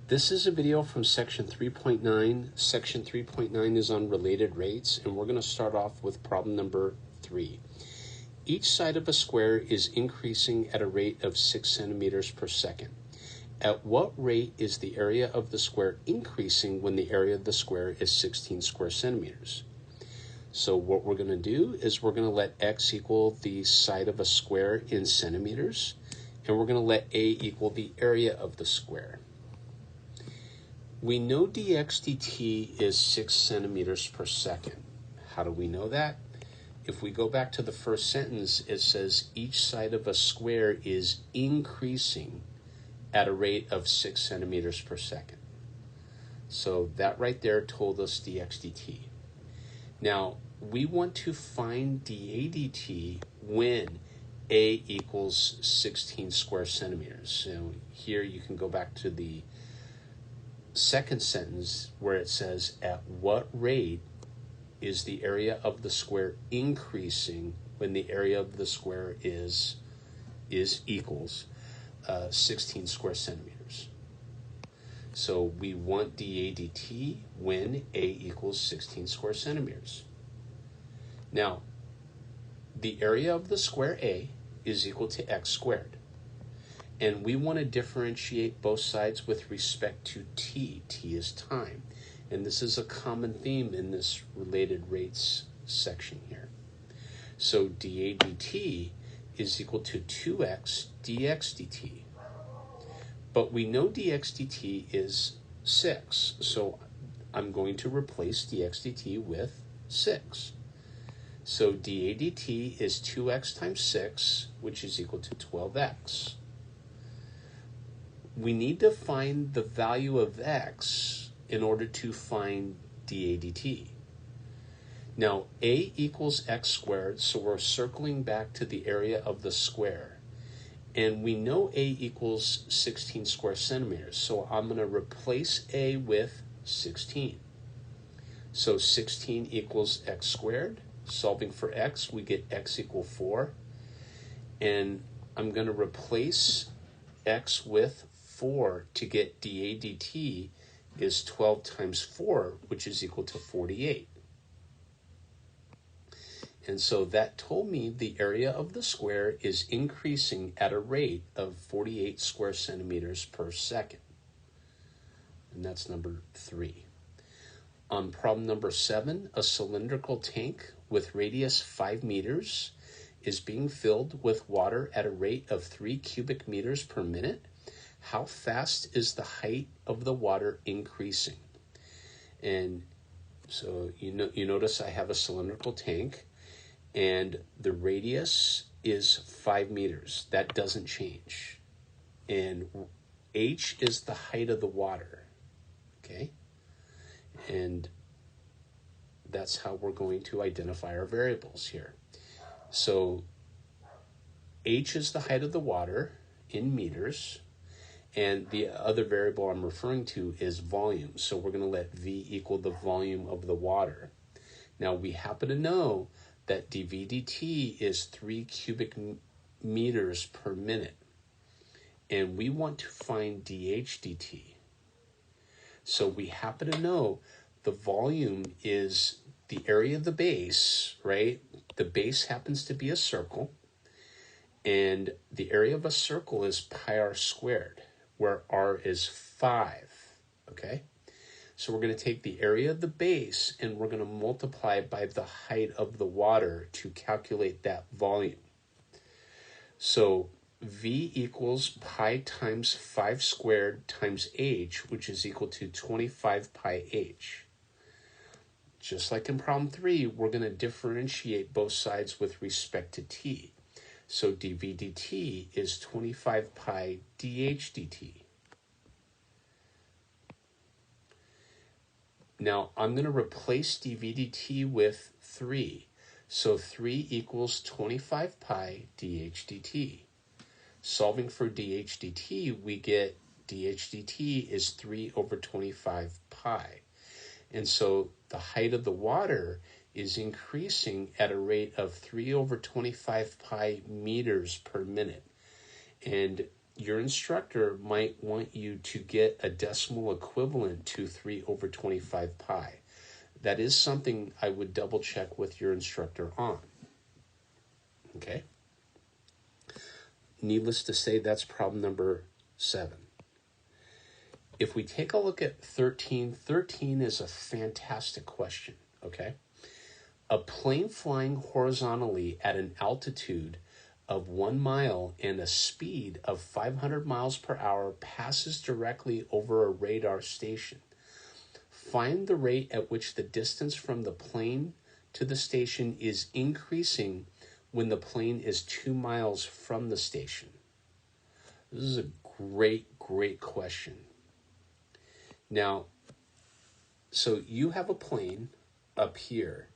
This is a video from section 3.9. Section 3.9 is on related rates, and we're going to start off with problem number 3. Each side of a square is increasing at a rate of 6 centimeters per second. At what rate is the area of the square increasing when the area of the square is 16 square centimeters? So what we're going to do is we're going to let x equal the side of a square in centimeters, and we're going to let a equal the area of the square. We know dx dt is 6 centimeters per second. How do we know that? If we go back to the first sentence, it says each side of a square is increasing at a rate of 6 centimeters per second. So that right there told us dx dt. Now, we want to find dA dt when a equals 16 square centimeters. So here you can go back to the second sentence where it says, at what rate is the area of the square increasing when the area of the square equals 16 square centimeters. So we want dA dt when a equals 16 square centimeters. Now, the area of the square a is equal to x squared. And we want to differentiate both sides with respect to t. T is time. And this is a common theme in this related rates section here. So dA dt is equal to 2x dx dt. But we know dx dt is 6. So I'm going to replace dx dt with 6. So dA dt is 2x times 6, which is equal to 12x. We need to find the value of x in order to find dA dt. Now, a equals x squared, so we're circling back to the area of the square. And we know a equals 16 square centimeters, so I'm going to replace a with 16. So 16 equals x squared. Solving for x, we get x equal 4. And I'm going to replace x with 4 to get dA dt is 12 times 4, which is equal to 48. And so that told me the area of the square is increasing at a rate of 48 square centimeters per second. And that's number 3. On problem number 7, a cylindrical tank with radius 5 meters is being filled with water at a rate of 3 cubic meters per minute. How fast is the height of the water increasing? And so you notice I have a cylindrical tank, and the radius is 5 meters. That doesn't change. And h is the height of the water, okay? And that's how we're going to identify our variables here. So h is the height of the water in meters, and the other variable I'm referring to is volume. So we're going to let v equal the volume of the water. Now we happen to know that dV dt is 3 cubic meters per minute. And we want to find dH dt. So we happen to know the volume is the area of the base, right? The base happens to be a circle. And the area of a circle is pi r squared, where r is 5, okay? So we're going to take the area of the base and we're going to multiply by the height of the water to calculate that volume. So v equals pi times 5 squared times h, which is equal to 25 pi h. Just like in problem 3, we're going to differentiate both sides with respect to t. So dV dt is 25 pi dH dt. Now, I'm going to replace dV dt with 3. So 3 equals 25 pi dH dt. Solving for dH dt, we get dH dt is 3 over 25 pi. And so the height of the water is increasing at a rate of 3 over 25 pi meters per minute. And your instructor might want you to get a decimal equivalent to 3 over 25 pi. That is something I would double check with your instructor on. Okay? Needless to say, that's problem number 7. If we take a look at 13, 13 is a fantastic question, okay? A plane flying horizontally at an altitude of 1 mile and a speed of 500 miles per hour passes directly over a radar station. Find the rate at which the distance from the plane to the station is increasing when the plane is 2 miles from the station. This is a great, great question. Now, so you have a plane up here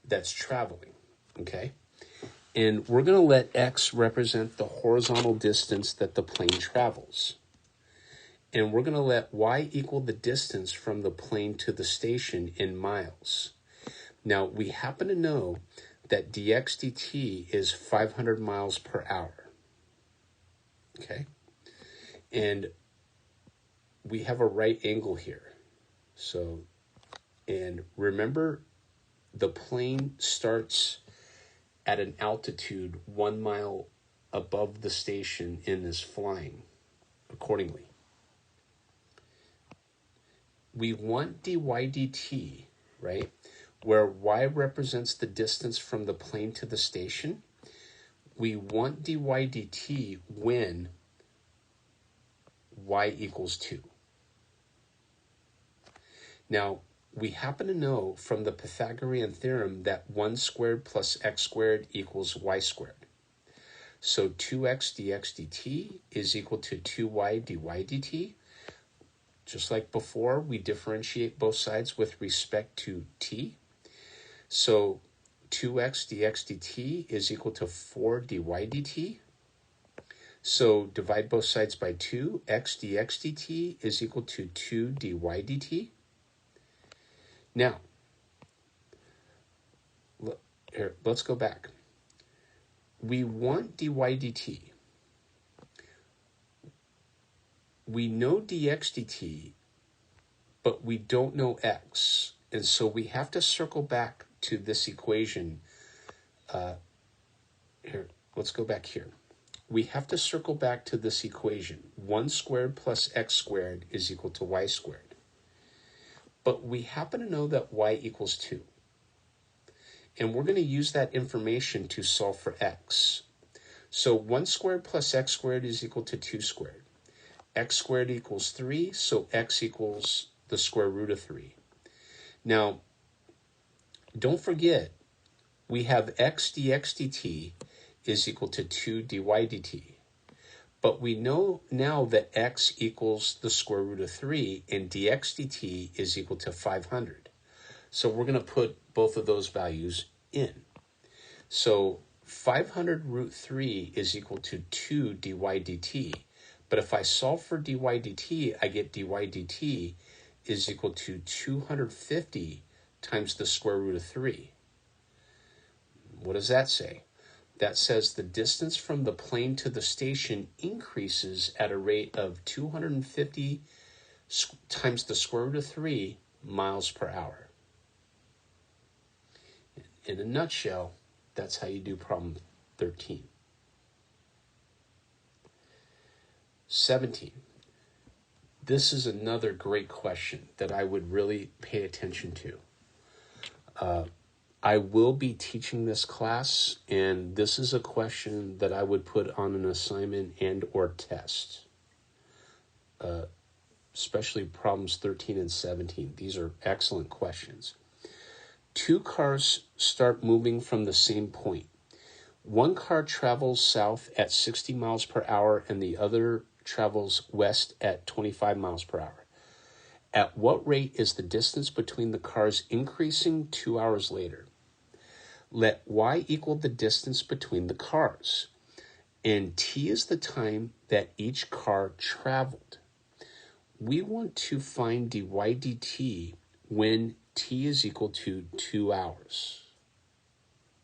that's traveling, okay? And we're going to let x represent the horizontal distance that the plane travels. And we're going to let y equal the distance from the plane to the station in miles. Now, we happen to know that dx dt is 500 miles per hour. Okay? And we have a right angle here. So, and remember, the plane starts at an altitude 1 mile above the station and is flying accordingly. We want dy dt, right, where y represents the distance from the plane to the station. We want dy dt when y equals 2. Now, we happen to know from the Pythagorean theorem that 1 squared plus x squared equals y squared. So 2x dx dt is equal to 2y dy dt. Just like before, we differentiate both sides with respect to t. So 2x dx dt is equal to 4 dy dt. So divide both sides by 2. X dx dt is equal to 2 dy dt. Now, here, let's go back. We want dy dt. We know dx dt, but we don't know x. And so we have to circle back to this equation. Here, let's go back here. We have to circle back to this equation. 1 squared plus x squared is equal to y squared. But we happen to know that y equals 2. And we're going to use that information to solve for x. So 1 squared plus x squared is equal to 2 squared. X squared equals 3, so x equals the square root of 3. Now, don't forget, we have x dx dt is equal to 2 dy dt. But we know now that x equals the square root of 3 and dx dt is equal to 500. So we're going to put both of those values in. So 500 root 3 is equal to 2 dy dt. But if I solve for dy dt, I get dy dt is equal to 250 times the square root of 3. What does that say? That says the distance from the plane to the station increases at a rate of 250 times the square root of 3 miles per hour. In a nutshell, that's how you do problem 13. 17. This is another great question that I would really pay attention to. I will be teaching this class, and this is a question that I would put on an assignment and or test, especially problems 13 and 17. These are excellent questions. 2 cars start moving from the same point. One car travels south at 60 miles per hour and the other travels west at 25 miles per hour. At what rate is the distance between the cars increasing 2 hours later? Let y equal the distance between the cars, and t is the time that each car traveled. We want to find dy dt when t is equal to 2 hours.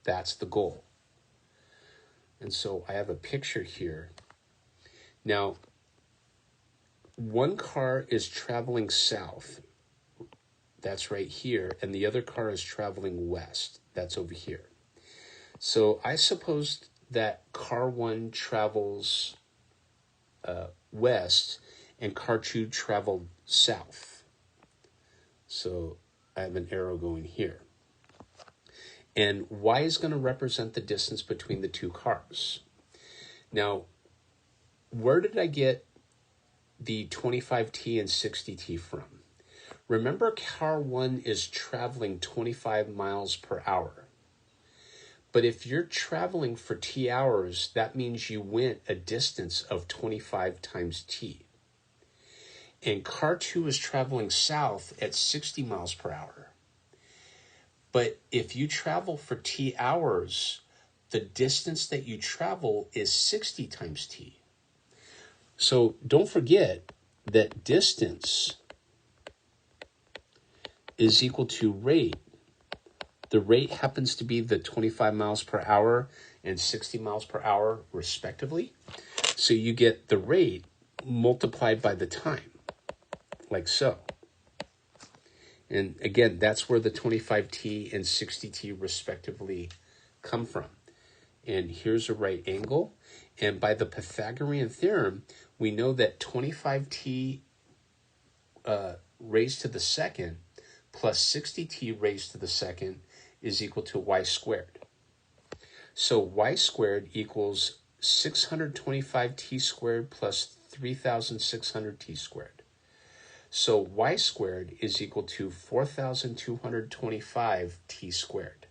That's the goal. And so I have a picture here. Now, one car is traveling south. That's right here. And the other car is traveling west. That's over here. So I suppose that car 1 travels west and car 2 traveled south. So I have an arrow going here. And y is going to represent the distance between the two cars. Now, where did I get the 25t and 60t from? Remember, car 1 is traveling 25 miles per hour. But if you're traveling for t hours, that means you went a distance of 25 times t. And car 2 is traveling south at 60 miles per hour. But if you travel for t hours, the distance that you travel is 60 times t. So don't forget that distance is equal to rate. The rate happens to be the 25 miles per hour and 60 miles per hour, respectively. So you get the rate multiplied by the time, like so. And again, that's where the 25t and 60t, respectively, come from. And here's a right angle. And by the Pythagorean theorem, we know that 25t raised to the second plus 60t raised to the second is equal to y squared. So y squared equals 625t squared plus 3,600t squared. So y squared is equal to 4,225t squared.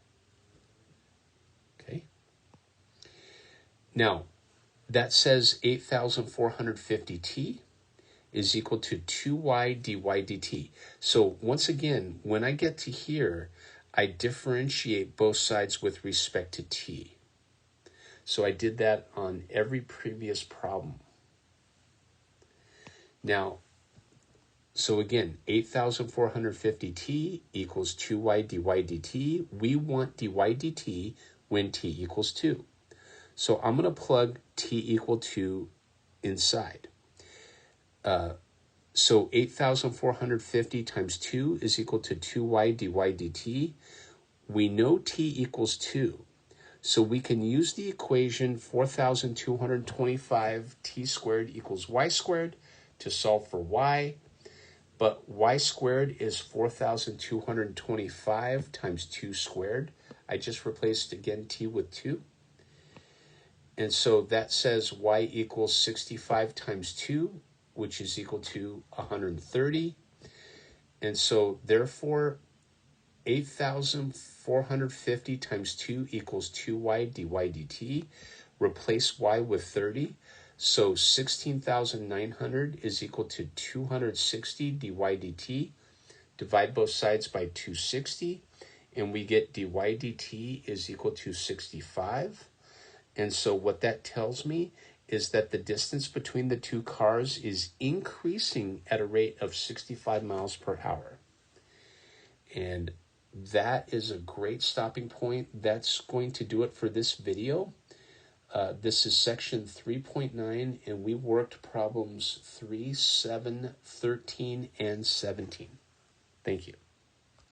Okay. Now, that says 8,450t is equal to 2y dy dt. So once again, when I get to here, I differentiate both sides with respect to t. So I did that on every previous problem. Now, so again, 8,450t equals 2y dy dt. We want dy dt when t equals 2. So I'm going to plug t equal 2 inside. So 8,450 times 2 is equal to 2y dy dt. We know t equals 2. So we can use the equation 4,225 t squared equals y squared to solve for y. But y squared is 4,225 times 2 squared. I just replaced, again, t with 2. And so that says y equals 65 times 2, which is equal to 130. And so therefore, 8,450 times 2 equals 2y dy dt. Replace y with 30. So 16,900 is equal to 260 dy dt. Divide both sides by 260. And we get dy dt is equal to 65. And so what that tells me is that the distance between the two cars is increasing at a rate of 65 miles per hour. And that is a great stopping point. That's going to do it for this video. This is section 3.9, and we worked problems 3, 7, 13, and 17. Thank you.